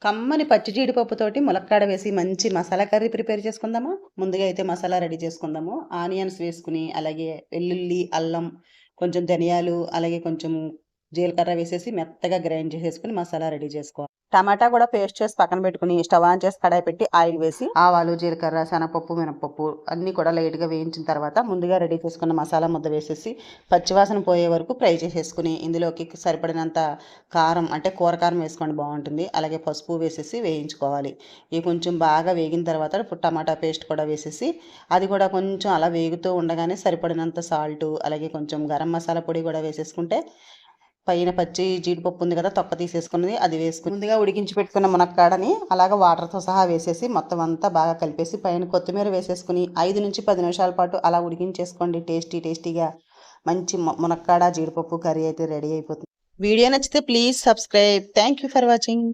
కమ్మని పచ్చి జీడిపప్పుతోటి ములక్కాడ వేసి మంచి మసాలా కర్రీ ప్రిపేర్ చేసుకుందామా. ముందుగా అయితే మసాలా రెడీ చేసుకుందాము. ఆనియన్స్ వేసుకుని, అలాగే వెల్లుల్లి, అల్లం, కొంచెం ధనియాలు, అలాగే కొంచెం జీలకర్ర వేసేసి మెత్తగా గ్రైండ్ చేసేసుకుని మసాలా రెడీ చేసుకోవాలి. టమాటా కూడా పేస్ట్ చేసి పక్కన పెట్టుకుని స్టవ్ ఆన్ చేసి కడాయి పెట్టి ఆయిల్ వేసి ఆవాలు, జీలకర్ర, శనగపప్పు, మినపప్పు అన్నీ కూడా లైట్గా వేయించిన తర్వాత ముందుగా రెడీ చేసుకున్న మసాలా ముద్ద వేసేసి పచ్చివాసన పోయే వరకు ఫ్రై చేసేసుకుని ఇందులోకి సరిపడినంత కారం అంటే కూర కారం వేసుకోండి బాగుంటుంది. అలాగే పసుపు వేసేసి వేయించుకోవాలి. ఇవి కొంచెం బాగా వేగిన తర్వాత టమాటా పేస్ట్ కూడా వేసేసి అది కూడా కొంచెం అలా వేగుతూ ఉండగానే సరిపడినంత సాల్ట్, అలాగే కొంచెం గరం మసాలా పొడి కూడా వేసేసుకుంటే పైన పచ్చి జీడిపప్పు ఉంది కదా, తొక్క తీసేసుకున్నది అది వేసుకుని ముందుగా ఉడికించి పెట్టుకున్న మునక్కాడని అలాగ వాటర్తో సహా వేసేసి మొత్తం అంతా బాగా కలిపేసి పైన కొత్తిమీర వేసేసుకుని 5 నుంచి 10 నిమిషాల పాటు అలా ఉడికించేసుకోండి. టేస్టీగా మంచి మునక్కాడ జీడిపప్పు కర్రీ అయితే రెడీ అయిపోతుంది. వీడియో నచ్చితే please subscribe. Thank you for watching.